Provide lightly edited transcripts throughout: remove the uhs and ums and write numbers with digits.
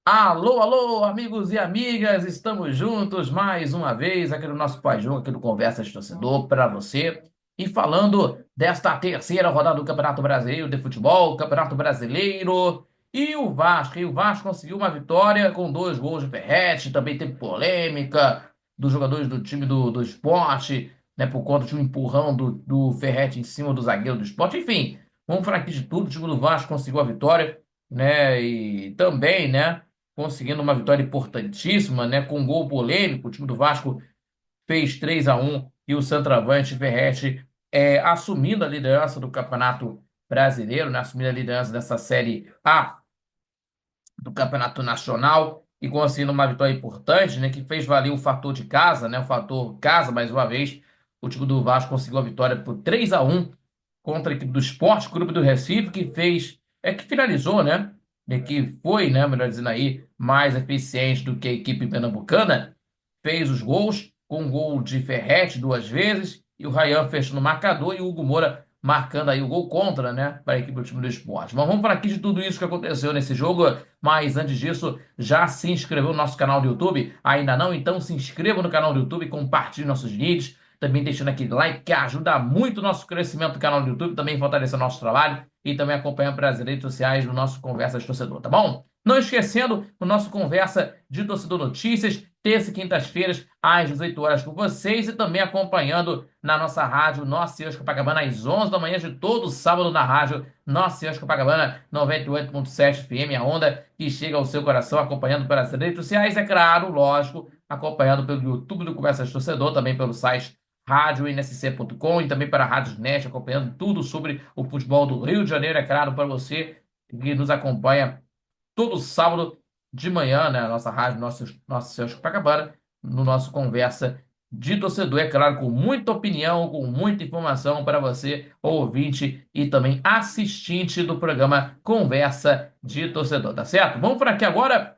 Alô, alô, amigos e amigas, estamos juntos mais uma vez aqui no nosso pós-jogo, aqui do Conversa de Torcedor, para você. E falando desta terceira rodada do Campeonato Brasileiro de Futebol, Campeonato Brasileiro, e o Vasco conseguiu uma vitória com 2 gols de Ferretti, também teve polêmica dos jogadores do time do Sport, né, por conta de um empurrão do Ferretti em cima do zagueiro do Sport. Enfim, vamos falar aqui de tudo, o time do Vasco conseguiu a vitória, né, e também, né, conseguindo uma vitória importantíssima, né, com um gol polêmico. O time do Vasco fez 3-1 e o centroavante Verratti assumindo a liderança do Campeonato Brasileiro, né, assumindo a liderança dessa Série A do Campeonato Nacional e conseguindo uma vitória importante, né, que fez valer o fator de casa, né, o fator casa mais uma vez. O time do Vasco conseguiu a vitória por 3-1 contra a equipe do Sport Clube do Recife, que fez, que finalizou, né? Que foi, né, melhor dizendo aí, mais eficiente do que a equipe pernambucana, fez os gols, com um gol de Ferretti 2 vezes, e o Ryan fechando o marcador, e o Hugo Moura marcando aí o gol contra, né, para a equipe do time do Sport. Mas vamos falar aqui de tudo isso que aconteceu nesse jogo, mas antes disso, já se inscreveu no nosso canal do YouTube? Ainda não? Então se inscreva no canal do YouTube, compartilhe nossos vídeos, também deixando aquele like que ajuda muito o nosso crescimento do canal do YouTube, também fortalece o nosso trabalho e também acompanhando pelas redes sociais do nosso Conversa de Torcedor, tá bom? Não esquecendo o nosso Conversa de Torcedor Notícias, terça e quintas-feiras, às 18 horas com vocês e também acompanhando na nossa rádio Nossa Senhora de Copacabana, às 11 da manhã de todo sábado na rádio Nossa Senhora de Copacabana, 98.7 FM, a onda que chega ao seu coração, acompanhando pelas redes sociais, é claro, lógico, acompanhando pelo YouTube do Conversa de Torcedor, também pelo site radionsc.com e também para a Rádio Net, acompanhando tudo sobre o futebol do Rio de Janeiro, é claro, para você que nos acompanha todo sábado de manhã, né? A nossa rádio, nosso Senhor Copacabana, no nosso Conversa de Torcedor, é claro, com muita opinião, com muita informação para você, ouvinte e também assistente do programa Conversa de Torcedor, tá certo? Vamos para aqui agora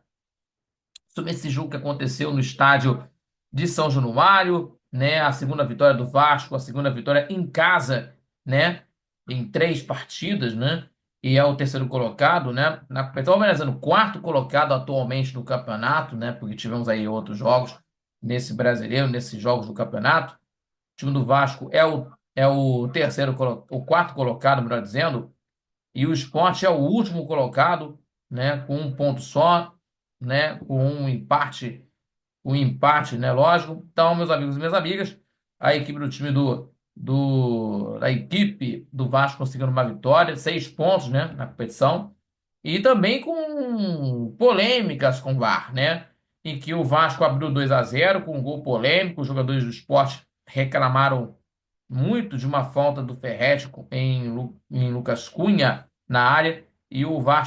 sobre esse jogo que aconteceu no estádio de São Januário, né? A segunda vitória do Vasco, a segunda vitória em casa, né? Em 3 partidas, né? E é o terceiro colocado, né? Na competição, organizando o quarto colocado atualmente no campeonato, né? Porque tivemos aí outros jogos nesse brasileiro, nesses jogos do campeonato. O time do Vasco é o o quarto colocado, melhor dizendo, e o Sport é o último colocado, né? Com um ponto só, né? Com um empate, né? Lógico. Então, meus amigos e minhas amigas, a equipe do time da equipe do Vasco conseguindo uma vitória, 6 pontos, né? Na competição. E também com polêmicas com o VAR, né? Em que o Vasco abriu 2-0 com um gol polêmico. Os jogadores do Sport reclamaram muito de uma falta do Ferretti em Lucas Cunha na área. E o VAR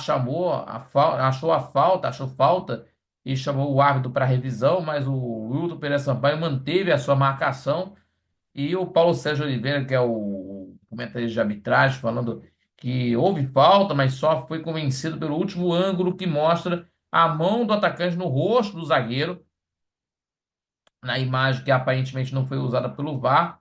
achou falta e chamou o árbitro para revisão, mas o Wilton Pereira Sampaio manteve a sua marcação e o Paulo Sérgio Oliveira, que é o comentarista de arbitragem, falando que houve falta, mas só foi convencido pelo último ângulo que mostra a mão do atacante no rosto do zagueiro, na imagem que aparentemente não foi usada pelo VAR,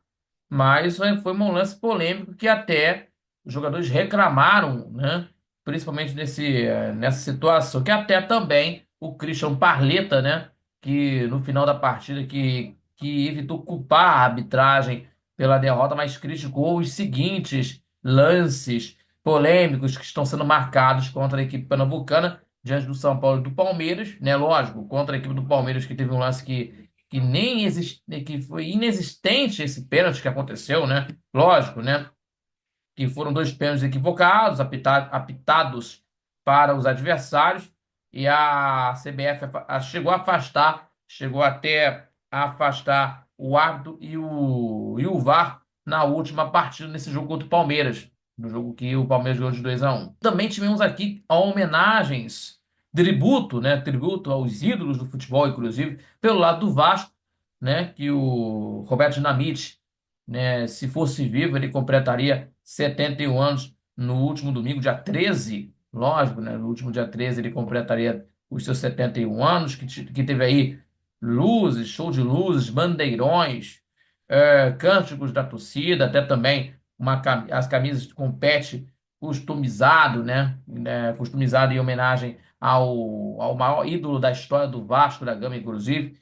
mas foi um lance polêmico que até os jogadores reclamaram, né? Principalmente nessa situação, que até também o Christian Parleta, né? Que no final da partida que evitou culpar a arbitragem pela derrota, mas criticou os seguintes lances polêmicos que estão sendo marcados contra a equipe pernambucana diante do São Paulo e do Palmeiras, né? Lógico, contra a equipe do Palmeiras que teve um lance que nem existe, que foi inexistente esse pênalti que aconteceu, né? Lógico, né? Que foram 2 pênaltis equivocados, apitados para os adversários, e a CBF chegou até a afastar o árbitro e o VAR na última partida nesse jogo contra o Palmeiras, no jogo que o Palmeiras ganhou de 2-1. Também tivemos aqui homenagens, tributo, né? Tributo aos ídolos do futebol, inclusive, pelo lado do Vasco, né? Que o Roberto Dinamite, né? Se fosse vivo, ele completaria 71 anos no último domingo, dia 13, lógico, né? No último dia 13 ele completaria os seus 71 anos, que teve aí luzes, show de luzes, bandeirões, cânticos da torcida, até também as camisas com patch customizado, né? Customizado em homenagem ao maior ídolo da história do Vasco da Gama, inclusive.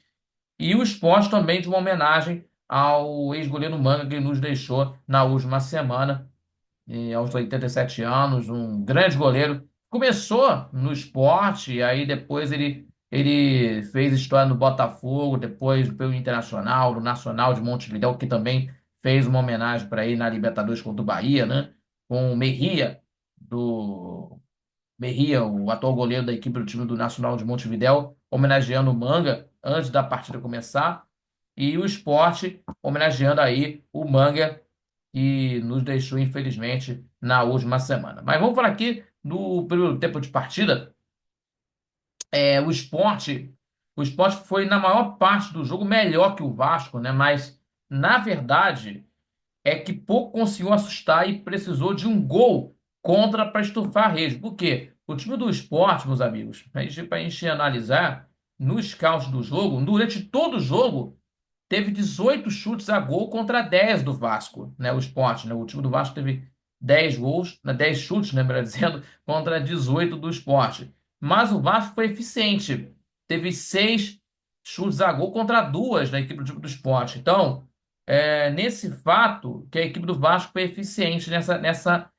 E o Sport também de uma homenagem ao ex-goleiro Manga, que nos deixou na última semana, aos 87 anos, um grande goleiro. Começou no Sport, e aí depois ele fez história no Botafogo, depois pelo Internacional, no Nacional de Montevidéu, que também fez uma homenagem para ele na Libertadores contra o Bahia, né? Com o do Merria, o atual goleiro da equipe do time do Nacional de Montevidéu, homenageando o Manga antes da partida começar, e o Sport homenageando aí o Manga, que nos deixou, infelizmente, na última semana. Mas vamos falar aqui do primeiro tempo de partida. O Sport foi, na maior parte do jogo, melhor que o Vasco, né? Mas, na verdade, é que pouco conseguiu assustar e precisou de um gol contra para estufar a rede. Por quê? O time do Sport, meus amigos, para a gente analisar, no scout do jogo, durante todo o jogo, teve 18 chutes a gol contra 10 do Vasco, né? O Sport, né? O time do Vasco teve 10 gols, né? 10 chutes, né? Melhor dizendo, contra 18 do Sport. Mas o Vasco foi eficiente. Teve 6 chutes a gol contra 2 da equipe do time do Sport. Então, nesse fato, que a equipe do Vasco foi eficiente nessa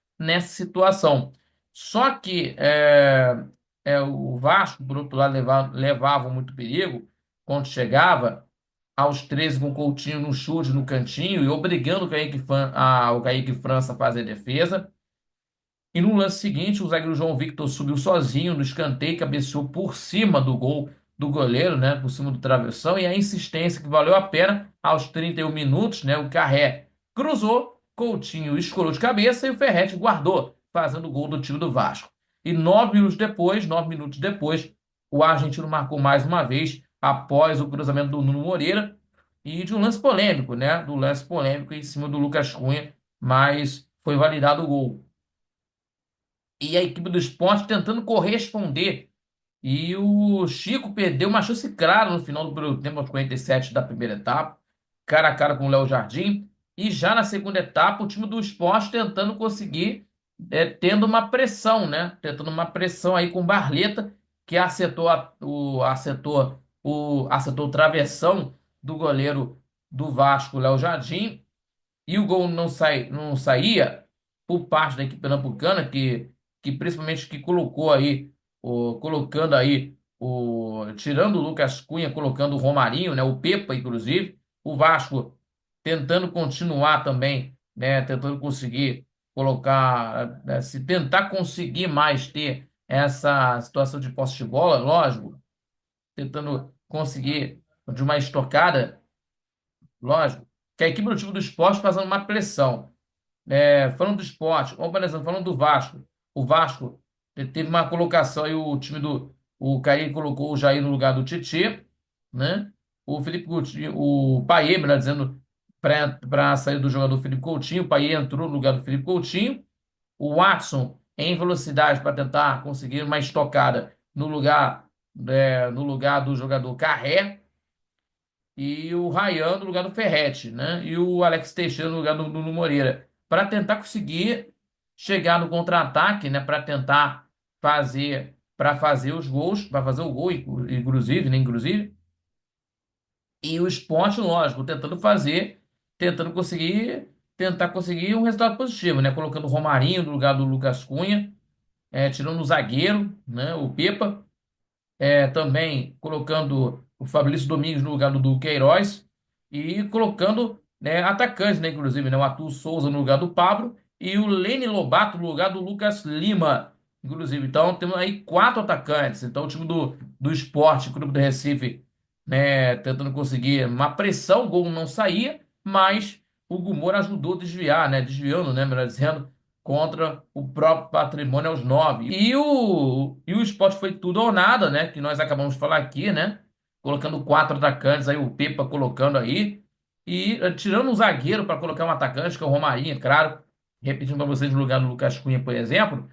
situação. Só que o Vasco, por outro lado, levava muito perigo quando chegava aos 13 com o Coutinho no chute no cantinho e obrigando o Kaique França a fazer defesa. E no lance seguinte, o zagueiro João Victor subiu sozinho no escanteio, cabeceou por cima do gol do goleiro, né, por cima do travessão, e a insistência que valeu a pena, aos 31 minutos, né, o Carré cruzou, Coutinho escorou de cabeça e o Ferretti guardou, fazendo o gol do time do Vasco. E 9 minutos depois, o argentino marcou mais uma vez, após o cruzamento do Nuno Moreira, e de um lance polêmico, né, do lance polêmico em cima do Lucas Cunha, mas foi validado o gol. E a equipe do Sport tentando corresponder. E o Chico perdeu uma chance clara no final do primeiro tempo, aos 47 da primeira etapa, cara a cara com o Léo Jardim. E já na segunda etapa, o time do Sport tentando conseguir, tendo uma pressão, né? Tentando uma pressão aí com o Barleta, que acertou o travessão do goleiro do Vasco, Léo Jardim, e o gol não saía por parte da equipe pernambucana, que principalmente que colocou aí, colocando aí, tirando o Lucas Cunha, colocando o Romarinho, né, o Pepa, inclusive, o Vasco tentando continuar também, né, tentando conseguir colocar, se tentar conseguir mais ter essa situação de posse de bola, lógico, tentando conseguir de uma estocada, lógico, que a equipe do time do esporte fazendo uma pressão. Falando do esporte, ou, por exemplo, falando do Vasco, o Vasco teve uma colocação aí, o Caí colocou o Jair no lugar do Tietê, né? O Felipe Coutinho, o Payet, melhor dizendo, para sair do jogador Felipe Coutinho, o Payet entrou no lugar do Felipe Coutinho, o Watson em velocidade para tentar conseguir uma estocada no lugar do jogador Carré, e o Ryan no lugar do Ferretti, né? E o Alex Teixeira no lugar do Nuno Moreira, para tentar conseguir chegar no contra-ataque, né? Para fazer os gols, para fazer o gol, inclusive, né? Inclusive, e o Sport, lógico, tentando conseguir um resultado positivo, né? Colocando o Romarinho no lugar do Lucas Cunha, tirando o zagueiro, né? O Pepa, também colocando o Fabrício Domingos no lugar do Duqueiroz e colocando, né, atacantes, né, inclusive, né, o Arthur Souza no lugar do Pablo e o Lene Lobato no lugar do Lucas Lima, inclusive. Então, temos aí 4 atacantes. Então, o time do Sport, Clube do Recife, né, tentando conseguir uma pressão, o gol não saía, mas o Gumor ajudou a desviar, né, desviando, né, melhor dizendo, contra o próprio Patrimônio aos 9. E o Sport foi tudo ou nada, né? Que nós acabamos de falar aqui, né? Colocando 4 atacantes, aí o Pepa colocando aí. E tirando um zagueiro para colocar um atacante, que é o Romarinho, é claro. Repetindo para vocês no lugar do Lucas Cunha, por exemplo.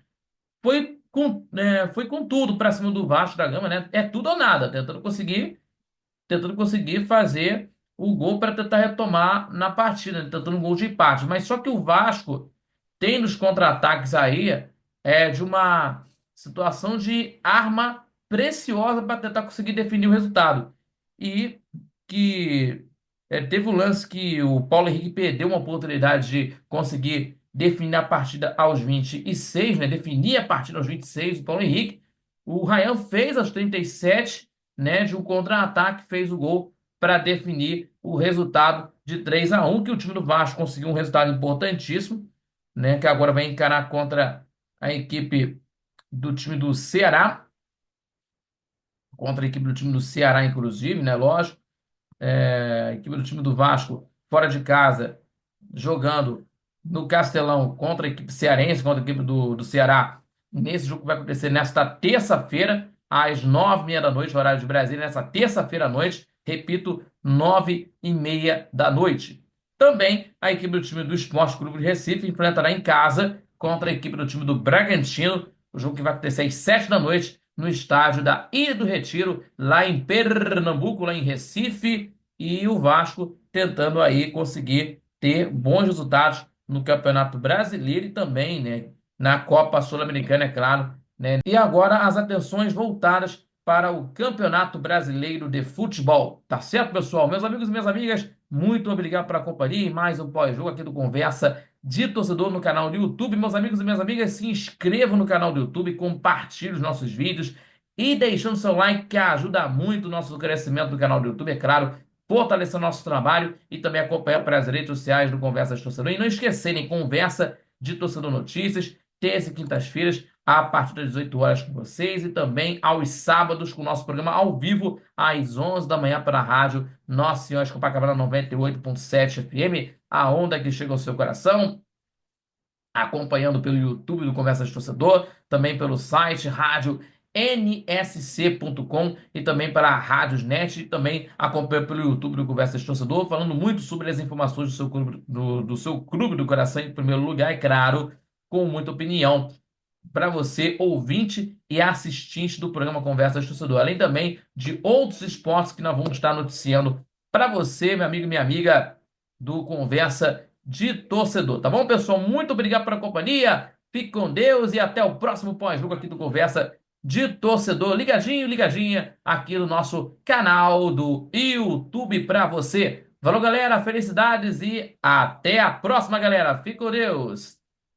Foi com tudo para cima do Vasco da Gama, né? É tudo ou nada, tentando conseguir fazer o gol para tentar retomar na partida, né? Tentando um gol de empate. Mas só que o Vasco tem nos contra-ataques aí de uma situação de arma preciosa para tentar conseguir definir o resultado. E que teve um lance que o Paulo Henrique perdeu uma oportunidade de conseguir definir a partida aos 26, né? Definir a partida aos 26, o Paulo Henrique. O Ryan fez aos 37, né? De um contra-ataque, fez o gol para definir o resultado de 3-1, que o time do Vasco conseguiu um resultado importantíssimo, né? Que agora vai encarar contra a equipe do time do Ceará, contra a equipe do time do Ceará, inclusive, né? Lógico. A equipe do time do Vasco, fora de casa, jogando no Castelão contra a equipe cearense, contra a equipe do Ceará, nesse jogo que vai acontecer nesta terça-feira, às 9h30 da noite, horário de Brasília, nessa terça-feira à noite, repito, 9h30 da noite. Também a equipe do time do Esporte Clube de Recife enfrentará em casa contra a equipe do time do Bragantino, o jogo que vai acontecer às 7 da noite, no estádio da Ilha do Retiro, lá em Pernambuco, lá em Recife, e o Vasco tentando aí conseguir ter bons resultados no Campeonato Brasileiro e também, né, na Copa Sul-Americana, é claro, né? E agora as atenções voltadas para o Campeonato Brasileiro de Futebol. Tá certo, pessoal? Meus amigos e minhas amigas, muito obrigado pela companhia e mais um pós-jogo aqui do Conversa de Torcedor no canal do YouTube. Meus amigos e minhas amigas, se inscrevam no canal do YouTube, compartilhem os nossos vídeos e deixando seu like, que ajuda muito o nosso crescimento do canal do YouTube, é claro, fortalecer o nosso trabalho e também acompanhar pelas redes sociais do Conversa de Torcedor. E não esquecerem, Conversa de Torcedor Notícias, terça e quintas-feiras, a partir das 18 horas com vocês, e também aos sábados com o nosso programa ao vivo, às 11 da manhã para a rádio Nossa Senhora de Copacabana 98.7 FM, a onda que chega ao seu coração, acompanhando pelo YouTube do Conversa de Torcedor, também pelo site rádio nsc.com e também para a Rádiosnet, e também acompanha pelo YouTube do Conversa de Torcedor, falando muito sobre as informações do seu clube do coração em primeiro lugar, e claro, com muita opinião para você, ouvinte e assistente do programa Conversa de Torcedor, além também de outros esportes que nós vamos estar noticiando para você, meu amigo e minha amiga do Conversa de Torcedor. Tá bom, pessoal? Muito obrigado pela companhia. Fique com Deus e até o próximo pós-jogo aqui do Conversa de Torcedor. Ligadinho, ligadinha aqui no nosso canal do YouTube para você. Valeu, galera. Felicidades e até a próxima, galera. Fique com Deus.